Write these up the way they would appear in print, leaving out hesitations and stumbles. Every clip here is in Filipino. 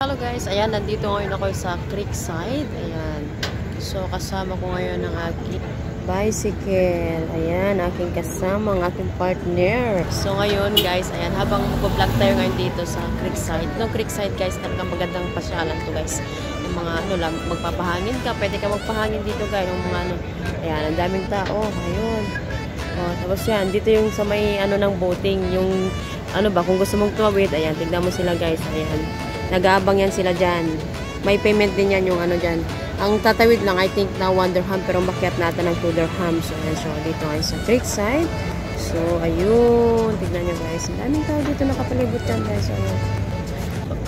Hello guys, ayan, nandito ngayon ako sa Creekside. Ayan. So, kasama ko ngayon ang aking bicycle. Ayan, aking kasama, ang aking partner. So, ngayon guys, ayan, habang mag-vlog tayo ngayon dito sa Creekside. No, Creekside guys, talagang magandang pasyalan to guys. Yung mga ano lang, magpapahangin ka, pwede ka magpahangin dito guys. Yung mga ano, ayan, ang daming tao. Ayun. Oh, tapos yan, dito yung sa may ano ng boating, yung ano ba, kung gusto mong tumawid, ayan, tignan mo sila guys, ayan. Nag-aabang yan sila dyan. May payment din yan yung ano dyan. Ang tatawid lang, I think na 1 dirham, pero makiat natin ng 2 dirham. So, ayan, so dito ay sa Creekside. So, ayun, tignan nyo guys. Ang daming tao dito nakapalibot dyan guys. Ayun.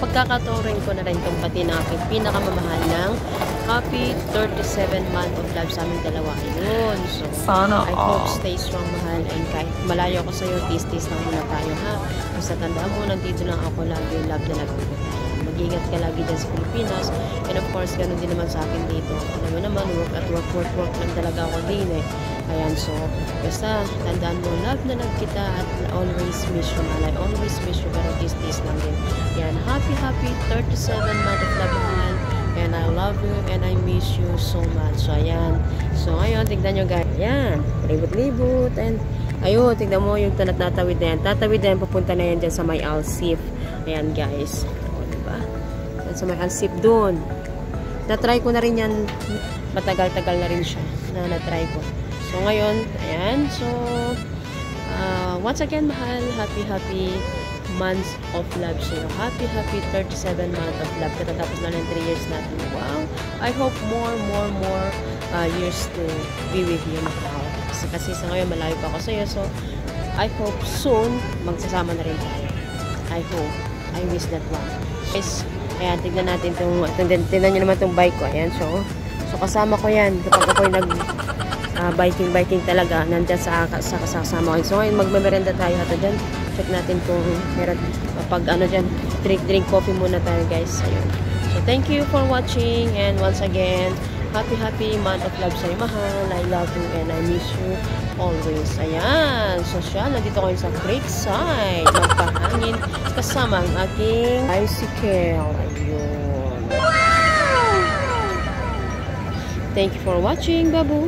Pagkakaturing ko na rin itong pati na aking pinakamamahal ng Happy 37 month of love sa aming dalawa. Ayun. So, sana I hope stay strong, mahal. And kahit malayo ako sa'yo, tis-tis lang muna tayo, ha? Basta tandaan mo, nandito lang ako lagi. Love na love ko. Mag-ingat ka lagi dyan sa Pilipinas. And of course, ganun din naman sa akin dito. Alam mo naman, work at work lang talaga ako din eh. Ayan, so, basta tandaan mo, love na love kita at always miss you, mahal. I always miss you, pero tis-tis lang din. Ayan, happy 37 month of love, mahal. And I love you and I miss you so much. So, ayan. So, ngayon, tignan nyo guys. Ayan, libot-libot. And, ayun, tignan mo yung tatawid na yan. Tatawid na yan, papunta na yan dyan sa may Alsif. Ayan, guys. O, diba? Yan sa may Alsif doon. Na-try ko na rin yan. Matagal-tagal na rin siya na na-try ko. So, ngayon, ayan. So, once again, mahal, happy months of love sa'yo. Happy 37 month of love. Katatapos na lang 3 years natin. Wow! I hope more years to be with you, mahal. Kasi sa ngayon, malayo pa ako sa'yo. So, I hope soon, magsasama na rin tayo. I hope. I wish that one. Guys, ayan, tignan natin itong, tignan nyo naman itong bike ko. Ayan, so kasama ko yan. Kapag ako'y biking talaga, nandyan sa kasama ko. So, ngayon, magmemerenda tayo hata dyan. Check natin kung meron pag ano dyan, drink coffee muna tayo guys. Ayun. So thank you for watching, and once again, happy month of love sa'yo, mahal. I love you and I miss you always. Ayan. So siya, nandito ko sa Creekside. Magpahangin kasama ang aking bicycle. Ayun. Thank you for watching, babu.